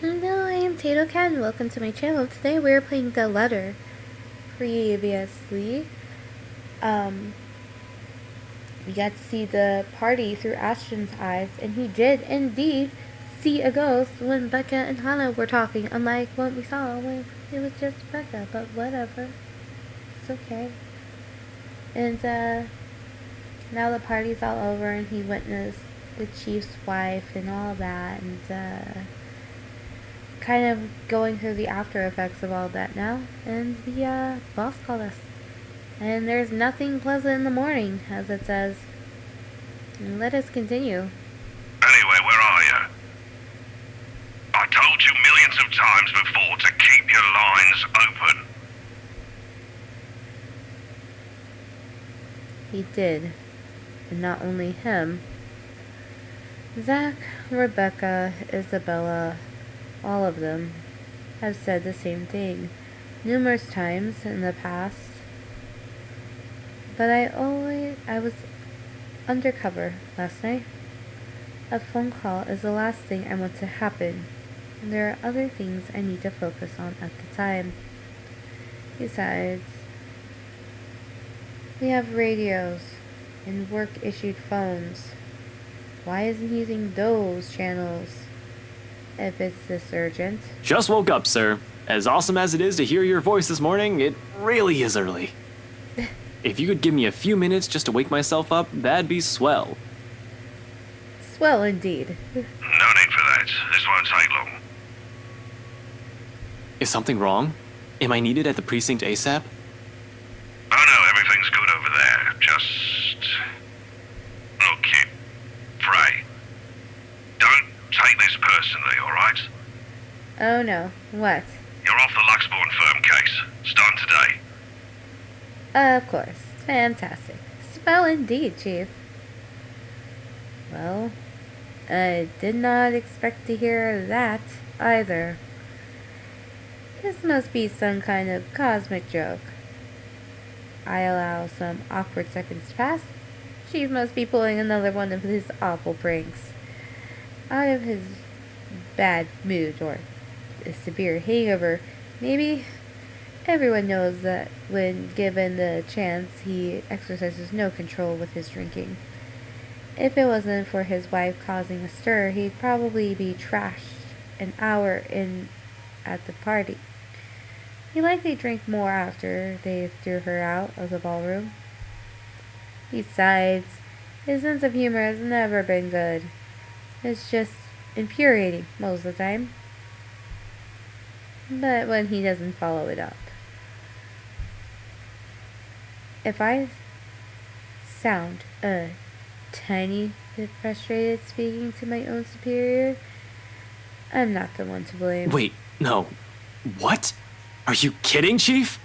Hello, I am Tato Ken. Welcome to my channel. Today we're playing The Letter. Previously, we got to see the party through Ashton's eyes, and he did indeed see a ghost when Becca and Hannah were talking, unlike what we saw when it was just Becca, but whatever. It's okay. And, now the party's all over, and he witnessed the chief's wife and all that, and, kind of going through the after effects of all that now, and the boss called us. And there's nothing pleasant in the morning, as it says. And let us continue. Anyway, where are you? I told you millions of times before to keep your lines open. He did. And not only him. Zach, Rebecca, Isabella, all of them have said the same thing numerous times in the past. But I was undercover last night. A phone call is the last thing I want to happen. And there are other things I need to focus on at the time. Besides, we have radios and work-issued phones. Why isn't he using those channels if it's this urgent? Just woke up, sir. As awesome as it is to hear your voice this morning, it really is early. If you could give me a few minutes just to wake myself up, that'd be swell. Swell indeed. No need for that. This won't take long. Is something wrong? Am I needed at the precinct ASAP? Oh no, everything's good over there. Just... Look, kid. Pray. Don't take this personally, alright? Oh no, what? You're off the Luxborn firm case. Starting today. Of course. Fantastic. Swell indeed, Chief. Well, I did not expect to hear that either. This must be some kind of cosmic joke. I allow some awkward seconds to pass. Chief must be pulling another one of his awful pranks. Out of his bad mood or a severe hangover, maybe. Everyone knows that when given the chance, he exercises no control with his drinking. If it wasn't for his wife causing a stir, he'd probably be trashed an hour in at the party. He likely drank more after they threw her out of the ballroom. Besides, his sense of humor has never been good. It's just infuriating most of the time. But when he doesn't follow it up. If I sound a tiny bit frustrated speaking to my own superior, I'm not the one to blame. Wait, no. What? Are you kidding, Chief?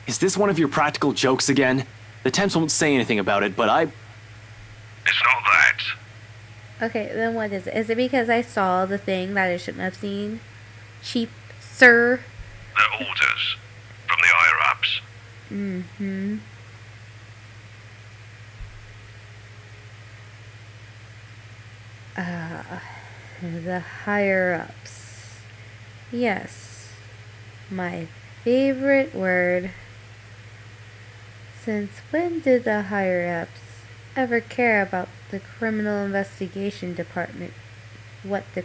Is this one of your practical jokes again? The Temps won't say anything about it, but It's not that. Okay, then what is it? Is it because I saw the thing that I shouldn't have seen? Chief, sir? They're orders. From the higher-ups. Mm-hmm. The higher-ups. Yes. My favorite word. Since when did the higher-ups ever care about the criminal investigation department? What the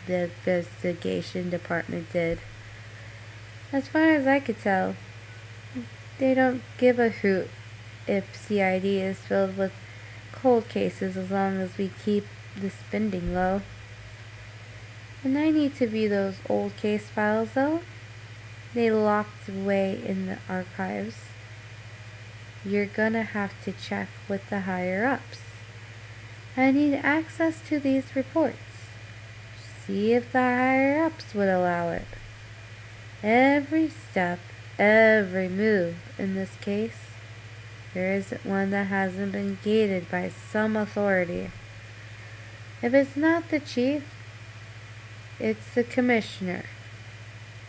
the investigation department did? As far as I could tell, they don't give a hoot if CID is filled with cold cases as long as we keep the spending low. And I need to view those old case files though. They locked away in the archives. You're gonna have to check with the higher ups. I need access to these reports. See if the higher ups would allow it. Every step, every move in this case, there isn't one that hasn't been gated by some authority. If it's not the chief, it's the commissioner,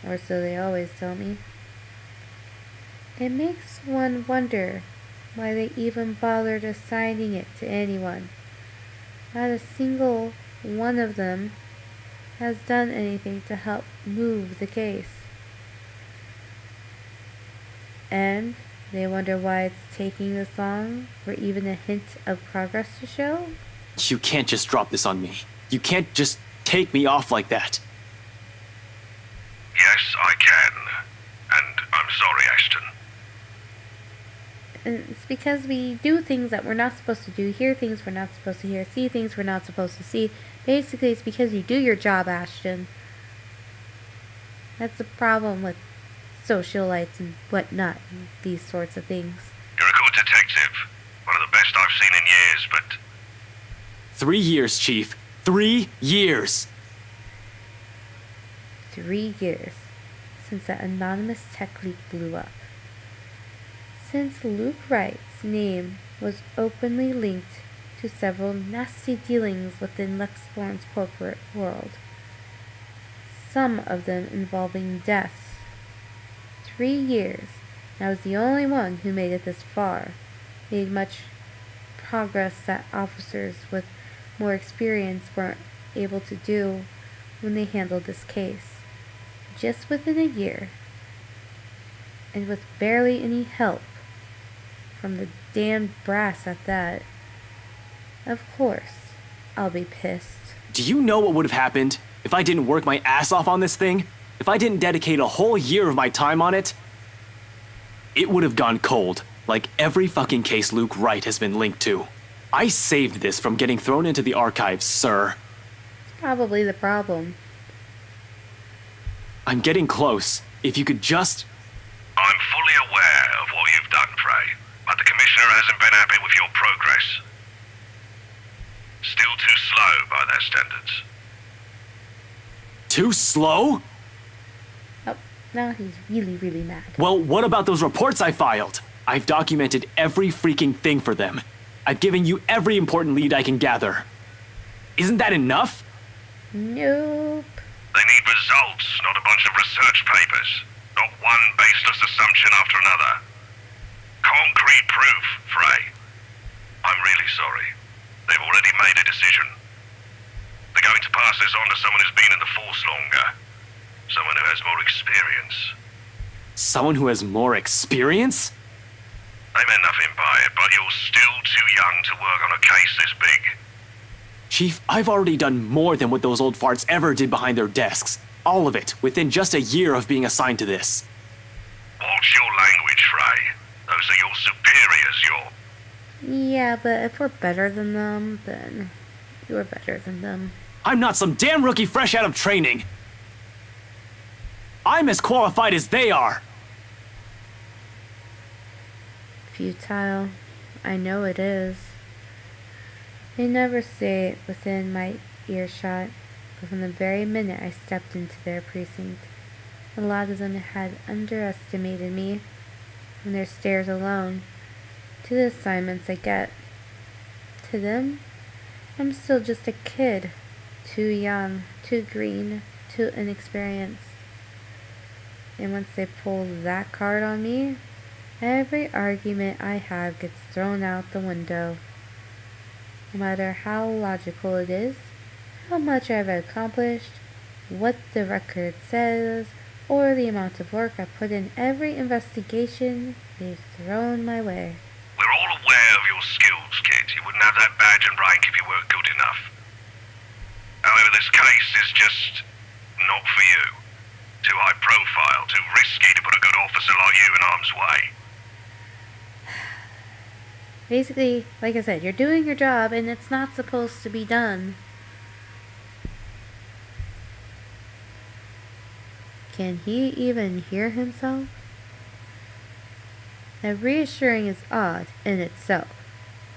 or so they always tell me. It makes one wonder why they even bothered assigning it to anyone. Not a single one of them has done anything to help move the case. And they wonder why it's taking this long for even a hint of progress to show? You can't just drop this on me. You can't just take me off like that. Yes, I can. And I'm sorry, Ashton. And it's because we do things that we're not supposed to do, hear things we're not supposed to hear, see things we're not supposed to see. Basically, it's because you do your job, Ashton. That's the problem with socialites and whatnot, and these sorts of things. You're a good detective. One of the best I've seen in years, but 3 years, Chief. 3 years! 3 years since that anonymous tech leak blew up. Since Luke Wright's name was openly linked to several nasty dealings within Lex Thorne's corporate world, some of them involving deaths. 3 years, and I was the only one who made it this far, made much progress that officers with more experience weren't able to do when they handled this case. Just within a year, and with barely any help from the damned brass at that. Of course, I'll be pissed. Do you know what would have happened if I didn't work my ass off on this thing? If I didn't dedicate a whole year of my time on it? It would have gone cold, like every fucking case Luke Wright has been linked to. I saved this from getting thrown into the archives, sir. It's probably the problem. I'm getting close. If you could just... I'm fully aware of what you've done, Frey. But the Commissioner hasn't been happy with your progress. Still too slow by their standards. Too slow? Oh, now he's really, really mad. Well, what about those reports I filed? I've documented every freaking thing for them. I've given you every important lead I can gather. Isn't that enough? Nope. They need results, not a bunch of research papers. Not one baseless assumption after another. Concrete proof, Frey. I'm really sorry. They've already made a decision. They're going to pass this on to someone who's been in the force longer. Someone who has more experience. Someone who has more experience? They meant nothing by it, but you're still too young to work on a case this big. Chief, I've already done more than what those old farts ever did behind their desks. All of it, within just a year of being assigned to this. Watch your language, Frey. Those are your superiors, Yeah, but if we're better than them, then you're better than them. I'm not some damn rookie fresh out of training. I'm as qualified as they are. Futile. I know it is. They never say it within my earshot, but from the very minute I stepped into their precinct, a lot of them had underestimated me from their stares alone to the assignments I get. To them, I'm still just a kid, too young, too green, too inexperienced. And once they pull that card on me, every argument I have gets thrown out the window. No matter how logical it is, how much I've accomplished, what the record says, or the amount of work I put in every investigation they've thrown my way. We're all aware of your skills, kid. You wouldn't have that badge and rank if you weren't good enough. However, this case is just not for you. Too high profile, too risky to put a good officer like you in harm's way. Basically, like I said, you're doing your job and it's not supposed to be done. Can he even hear himself? Now, reassuring is odd in itself.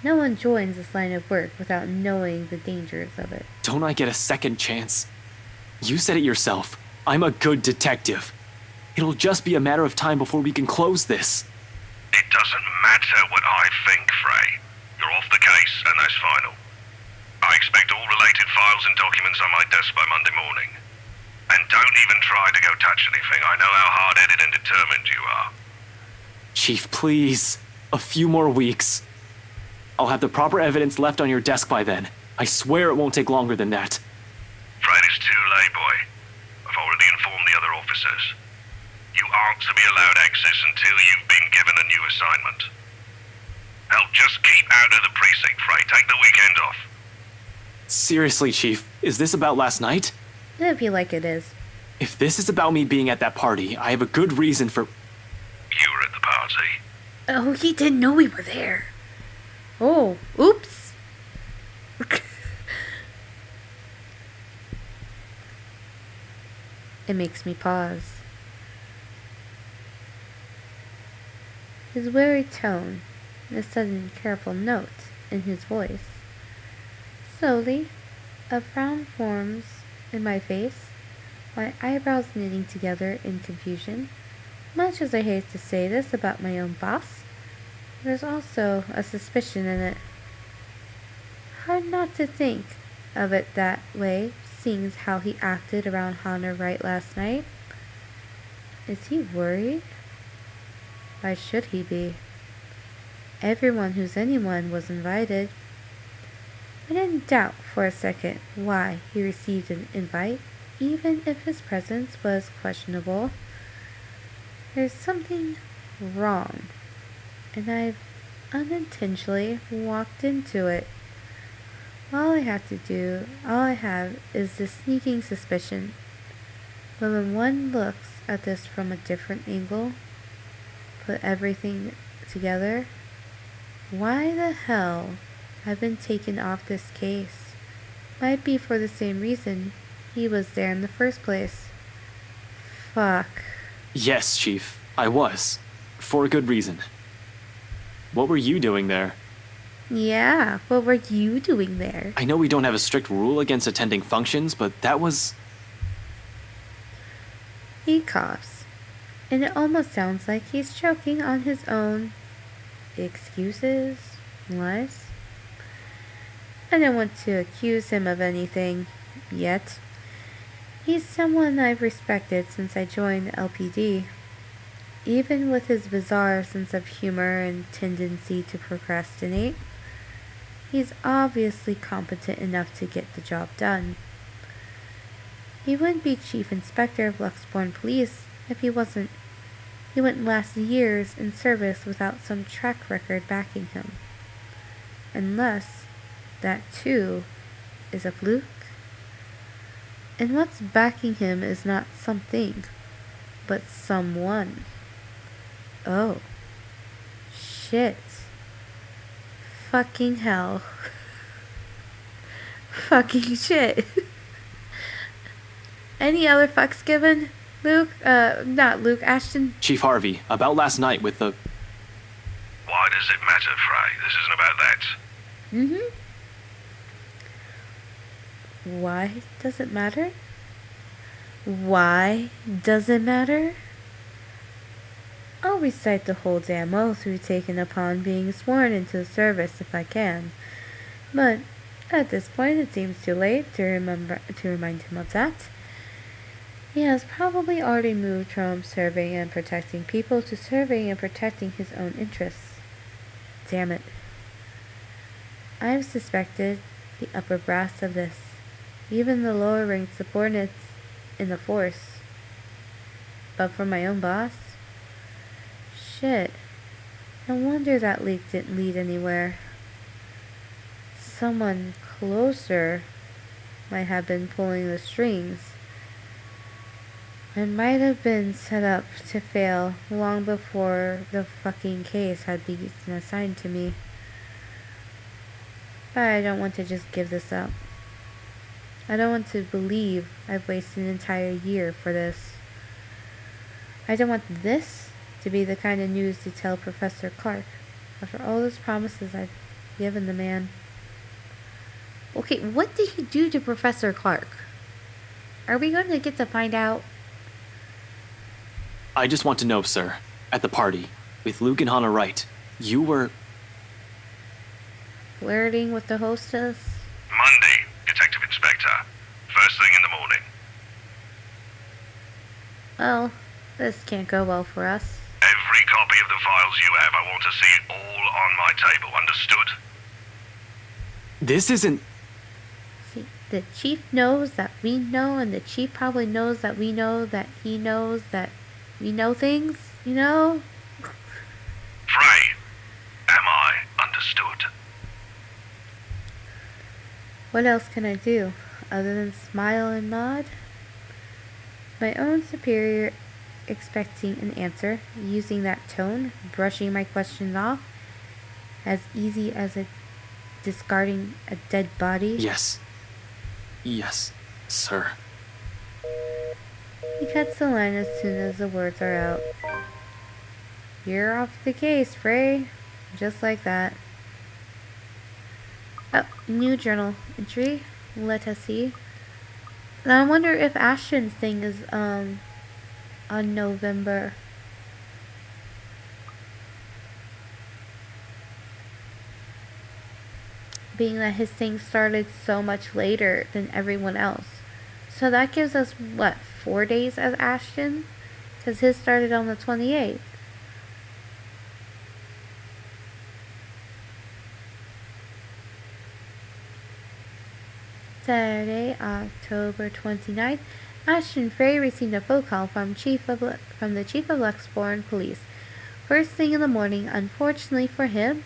No one joins this line of work without knowing the dangers of it. Don't I get a second chance? You said it yourself. I'm a good detective. It'll just be a matter of time before we can close this. It doesn't matter what I think, Frey. You're off the case, and that's final. I expect all related files and documents on my desk by Monday morning. And don't even try to go touch anything. I know how hard-headed and determined you are. Chief, please. A few more weeks. I'll have the proper evidence left on your desk by then. I swear it won't take longer than that. Frey, it is too late, boy. I've already informed the other officers. You aren't to be allowed access until you've been given a new assignment. Hell, just keep out of the precinct, Frey. Take the weekend off. Seriously, Chief, is this about last night? It'd be like it is. If this is about me being at that party, I have a good reason for... You were at the party. Oh, he didn't know we were there. Oh, oops. It makes me pause. His weary tone, the sudden careful note in his voice. Slowly, a frown forms in my face, my eyebrows knitting together in confusion. Much as I hate to say this about my own boss, there's also a suspicion in it. Hard not to think of it that way, seeing as how he acted around Hannah Wright last night. Is he worried? Why should he be? Everyone who's anyone was invited. I didn't doubt for a second why he received an invite, even if his presence was questionable. There's something wrong, and I've unintentionally walked into it. All I have is this sneaking suspicion. But when one looks at this from a different angle, put everything together, why the hell I've been taken off this case might be for the same reason he was there in the first place. Fuck. Yes, Chief, I was. For a good reason. What were you doing there? Yeah, what were you doing there? I know we don't have a strict rule against attending functions, but that was... He coughs, and it almost sounds like he's choking on his own excuses, lies. I don't want to accuse him of anything yet. He's someone I've respected since I joined LPD. Even with his bizarre sense of humor and tendency to procrastinate, he's obviously competent enough to get the job done. He wouldn't be Chief Inspector of Luxbourne Police if he wouldn't last years in service without some track record backing him. Unless that too is a fluke. And what's backing him is not something, but someone. Oh. Shit. Fucking hell. Fucking shit. Any other fucks given? Luke? Not Luke, Ashton? Chief Harvey, about last night with the... Why does it matter, Frey? This isn't about that. Why does it matter? Why does it matter? I'll recite the whole damn oath we've taken upon being sworn into the service if I can. But at this point it seems too late to remind him of that. He has probably already moved from serving and protecting people to serving and protecting his own interests. Damn it. I've suspected the upper brass of this, even the lower ranked subordinates in the force. But for my own boss? Shit. No wonder that leak didn't lead anywhere. Someone closer might have been pulling the strings. It might have been set up to fail long before the fucking case had been assigned to me. But I don't want to just give this up. I don't want to believe I've wasted an entire year for this. I don't want this to be the kind of news to tell Professor Clark after all those promises I've given the man. Okay, what did he do to Professor Clark? Are we going to get to find out? I just want to know, sir, at the party, with Luke and Hannah Wright, you were... Flirting with the hostess? Monday, Detective Inspector. First thing in the morning. Well, this can't go well for us. Every copy of the files you have, I want to see it all on my table, understood? This isn't... See, the chief knows that we know, and the chief probably knows that we know that he knows that we know things, you know? Frey, am I understood? What else can I do other than smile and nod? My own superior expecting an answer, using that tone, brushing my questions off, as easy as discarding a dead body. Yes. Yes, sir. He cuts the line as soon as the words are out. You're off the case, Frey. Just like that. Oh, new journal entry. Let us see. Now I wonder if Ashton's thing is on November. Being that his thing started so much later than everyone else. So that gives us, what, 4 days as Ashton? Because his started on the 28th. Saturday, October 29th, Ashton Frey received a phone call from the Chief of Luxborn Police. First thing in the morning, unfortunately for him,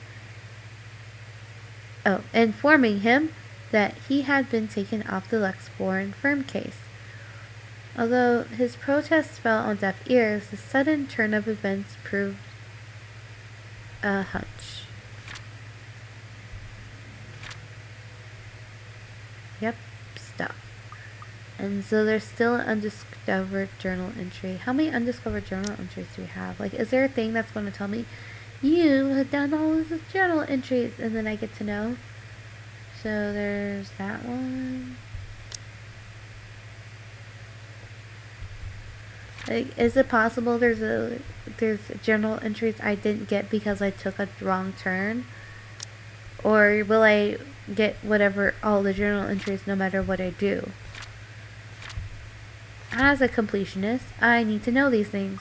informing him that he had been taken off the Luxborn firm case. Although his protests fell on deaf ears, the sudden turn of events proved a hunch. Yep, stuff. And so there's still an undiscovered journal entry. How many undiscovered journal entries do we have? Like, is there a thing that's going to tell me, you have done all of these journal entries, and then I get to know? So there's that one. Like, is it possible there's journal entries I didn't get because I took a wrong turn? Or will I get all the journal entries no matter what I do? As a completionist, I need to know these things.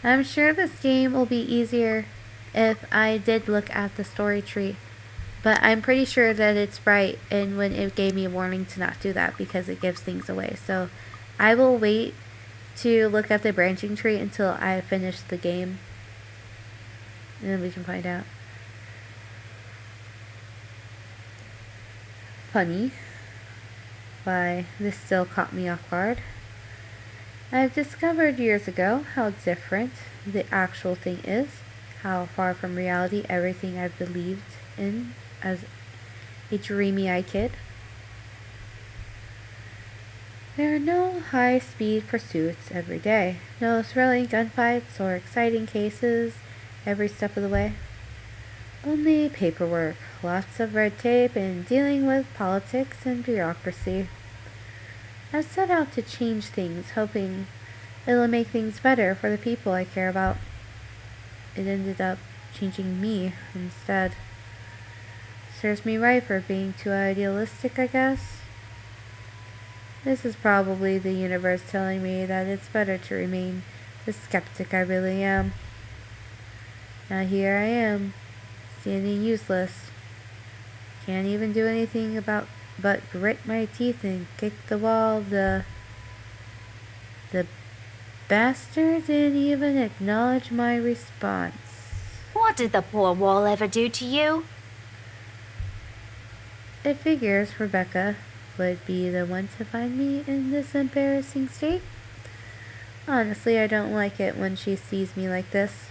I'm sure this game will be easier if I did look at the story tree, but I'm pretty sure that it's right and when it gave me a warning to not do that because it gives things away. So I will wait to look at the branching tree until I finish the game, and then we can find out. Funny. Why, this still caught me off guard. I've discovered years ago how different the actual thing is, how far from reality everything I've believed in as a dreamy-eyed kid. There are no high-speed pursuits every day, no thrilling gunfights or exciting cases every step of the way. Only paperwork, lots of red tape, and dealing with politics and bureaucracy. I've set out to change things, hoping it'll make things better for the people I care about. It ended up changing me instead. Serves me right for being too idealistic, I guess. This is probably the universe telling me that it's better to remain the skeptic I really am. Now here I am, standing useless. Can't even do anything but grit my teeth and kick the wall. The bastard didn't even acknowledge my response. What did the poor wall ever do to you? It figures Rebecca would be the one to find me in this embarrassing state. Honestly, I don't like it when she sees me like this,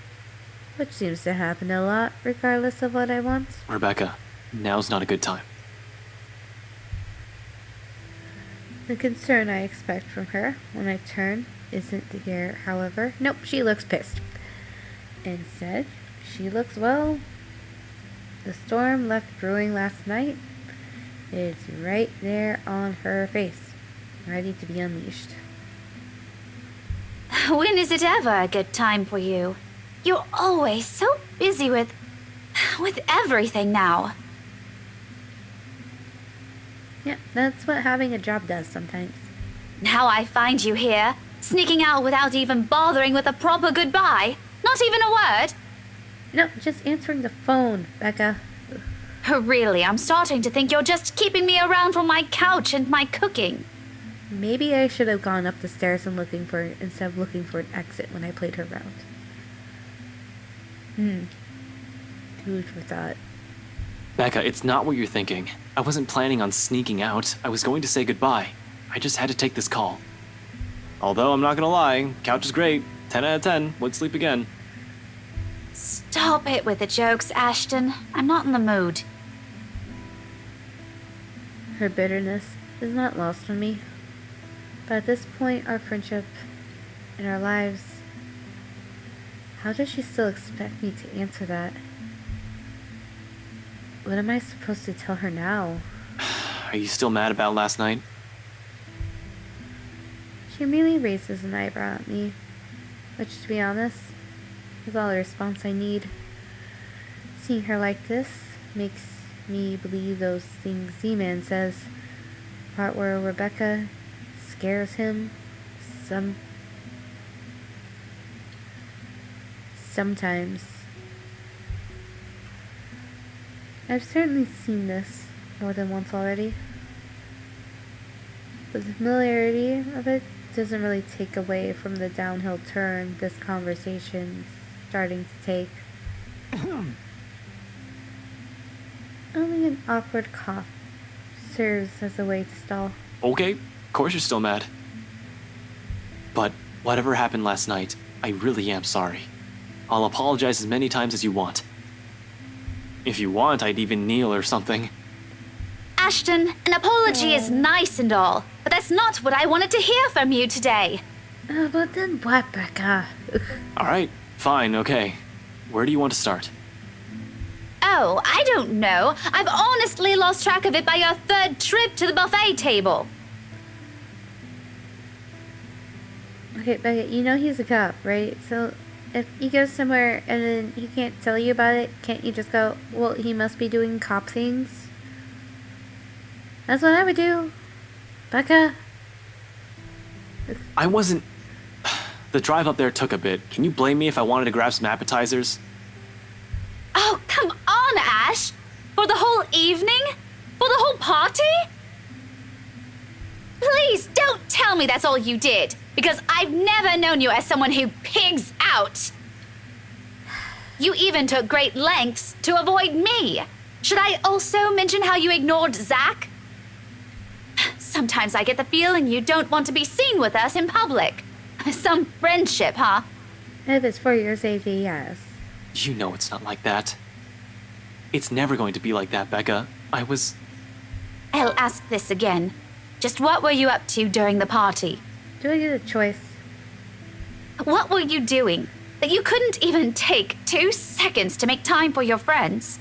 which seems to happen a lot, regardless of what I want. Rebecca, now's not a good time. The concern I expect from her when I turn isn't there, however. Nope, she looks pissed. Instead, she looks, well, the storm left brewing last night. It's right there on her face, ready to be unleashed. When is it ever a good time for you? You're always so busy with everything now. Yeah, that's what having a job does sometimes. Now I find you here, sneaking out without even bothering with a proper goodbye. Not even a word. No, just answering the phone, Becca. Really, I'm starting to think you're just keeping me around for my couch and my cooking. Maybe I should have gone up the stairs and instead of looking for an exit when I played her round. Food for thought. Becca, it's not what you're thinking. I wasn't planning on sneaking out. I was going to say goodbye. I just had to take this call. Although, I'm not gonna lie, couch is great. 10 out of 10. Would sleep again. Stop it with the jokes, Ashton. I'm not in the mood. Her bitterness is not lost on me. But at this point, our friendship and our lives, how does she still expect me to answer that? What am I supposed to tell her now? Are you still mad about last night? She merely raises an eyebrow at me, which, to be honest, is all the response I need. Seeing her like this makes me believe those things Z-Man says. The part where Rebecca scares him sometimes. I've certainly seen this more than once already. But the familiarity of it doesn't really take away from the downhill turn this conversation's starting to take. Only an awkward cough serves as a way to stall. Okay, of course you're still mad. But whatever happened last night, I really am sorry. I'll apologize as many times as you want. If you want, I'd even kneel or something. Ashton, an apology is nice and all, but that's not what I wanted to hear from you today. But then what, Becca? Alright, fine, okay. Where do you want to start? Oh, I don't know. I've honestly lost track of it by your third trip to the buffet table. Okay, Becca, you know he's a cop, right? So if he goes somewhere and then he can't tell you about it, can't you just go, well, he must be doing cop things? That's what I would do. Becca? I wasn't... The drive up there took a bit. Can you blame me if I wanted to grab some appetizers? Oh, come on, Ash! For the whole evening? For the whole party? Please don't tell me that's all you did, because I've never known you as someone who pigs out. You even took great lengths to avoid me. Should I also mention how you ignored Zach? Sometimes I get the feeling you don't want to be seen with us in public. Some friendship, huh? If it's for your safety, yes. You know it's not like that. It's never going to be like that, Becca. I'll ask this again. Just what were you up to during the party? Do I get a choice? What were you doing that you couldn't even take 2 seconds to make time for your friends?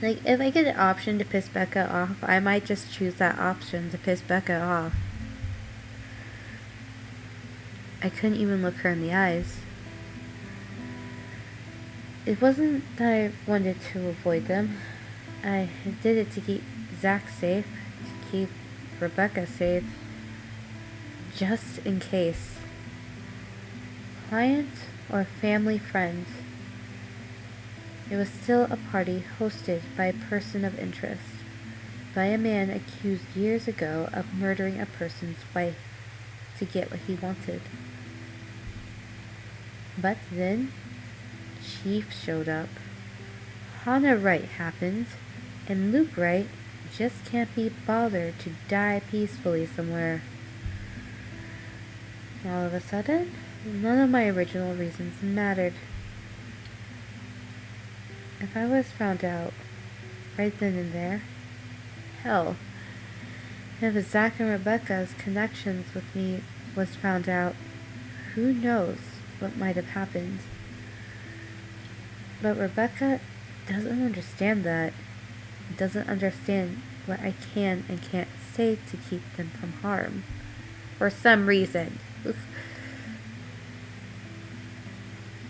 Like, if I get an option to piss Becca off, I might just choose that option to piss Becca off. I couldn't even look her in the eyes. It wasn't that I wanted to avoid them. I did it to keep Zach safe, to keep Rebecca safe, just in case. Client or family friends. It was still a party hosted by a person of interest, by a man accused years ago of murdering a person's wife to get what he wanted. But then, Chief showed up. Hannah Wright happened, and Luke Wright just can't be bothered to die peacefully somewhere. All of a sudden, none of my original reasons mattered. If I was found out, right then and there, hell, if Zach and Rebecca's connections with me was found out, who knows what might have happened. But Rebecca doesn't understand that. Doesn't understand what I can and can't say to keep them from harm. For some reason.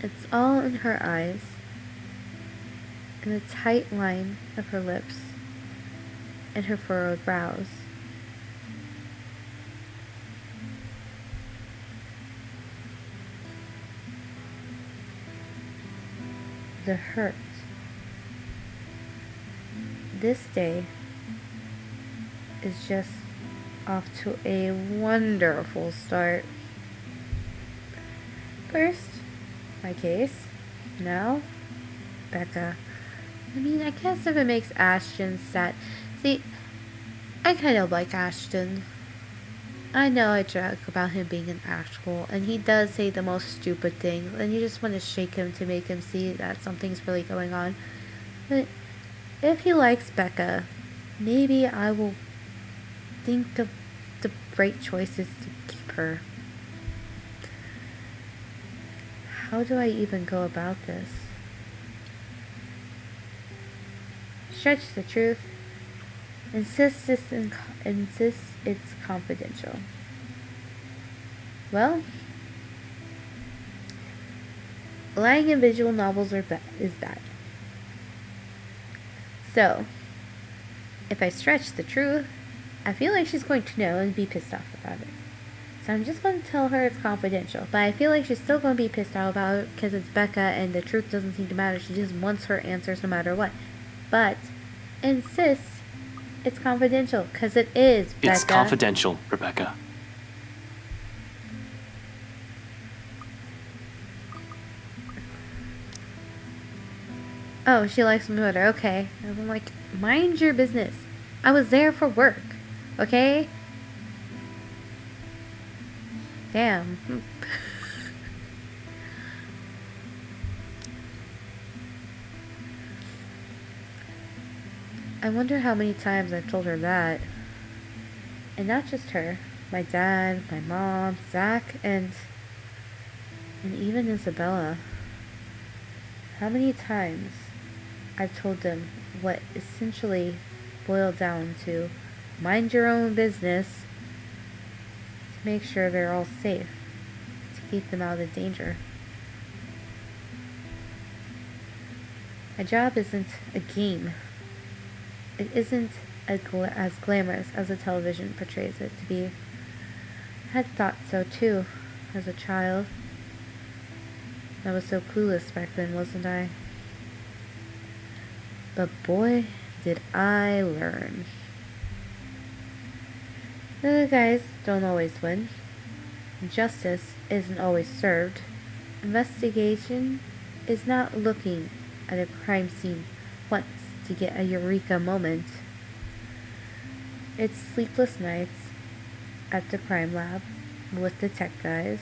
It's all in her eyes, in the tight line of her lips, and her furrowed brows. The hurt. this day is just off to a wonderful start. First, my case. Now, Becca. I mean, I guess if it makes Ashton sad. See, I kind of like Ashton. I know I joke about him being an asshole, and he does say the most stupid things, and you just want to shake him to make him see that something's really going on. But if he likes Becca, maybe I will think of the right choices to keep her. How do I even go about this? Stretch the truth. Insist it's confidential. Well, lying in visual novels is bad. So, if I stretch the truth, I feel like she's going to know and be pissed off about it. So I'm just going to tell her it's confidential. But I feel like she's still going to be pissed off about it because it's Becca and the truth doesn't seem to matter. She just wants her answers no matter what. But insist it's confidential because it is, Becca. It's confidential, Rebecca. Oh, she likes my mother. Okay. And I'm like, mind your business. I was there for work. Okay? Damn. I wonder how many times I've told her that. And not just her. My dad, my mom, Zach, and even Isabella. How many times I've told them what essentially boiled down to mind your own business to make sure they're all safe, to keep them out of danger. My job isn't a game. It isn't as glamorous as the television portrays it to be. I had thought so too, as a child. I was so clueless back then, wasn't I? But boy, did I learn. The good guys don't always win. Justice isn't always served. Investigation is not looking at a crime scene once to get a eureka moment. It's sleepless nights at the crime lab with the tech guys.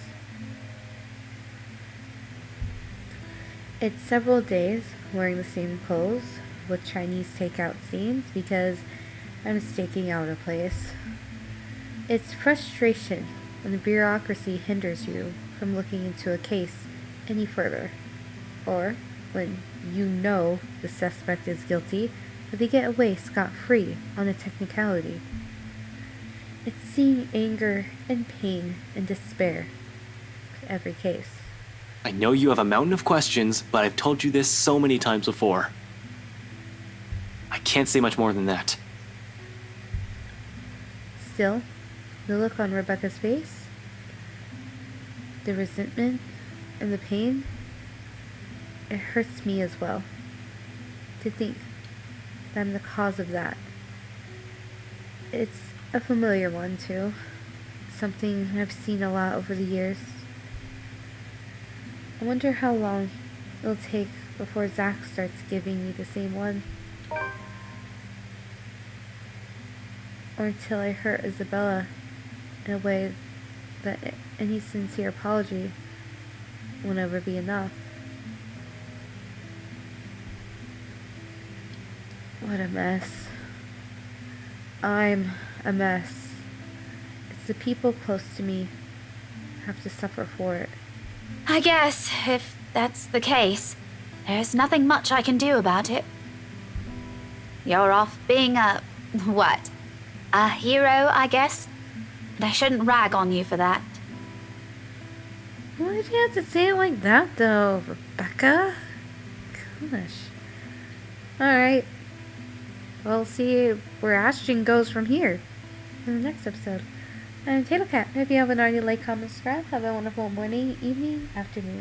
It's several days wearing the same clothes with Chinese takeout scenes because I'm staking out a place. It's frustration when the bureaucracy hinders you from looking into a case any further, or when you know the suspect is guilty, but they get away scot-free on a technicality. It's seeing anger and pain and despair in every case. I know you have a mountain of questions, but I've told you this so many times before. I can't say much more than that. Still, the look on Rebecca's face, the resentment and the pain, it hurts me as well to think that I'm the cause of that. It's a familiar one too, something I've seen a lot over the years. I wonder how long it'll take before Zach starts giving me the same one. Or until I hurt Isabella in a way that any sincere apology will never be enough. What a mess. I'm a mess. It's the people close to me who have to suffer for it. I guess, if that's the case, there's nothing much I can do about it. You're off being what? A hero, I guess? And I shouldn't rag on you for that. Why'd you have to say it like that, though, Rebecca? Gosh. Alright. We'll see where Ashton goes from here in the next episode. I'm Taylor Cat. If you haven't already, like, comment, subscribe. Have a wonderful morning, evening, afternoon.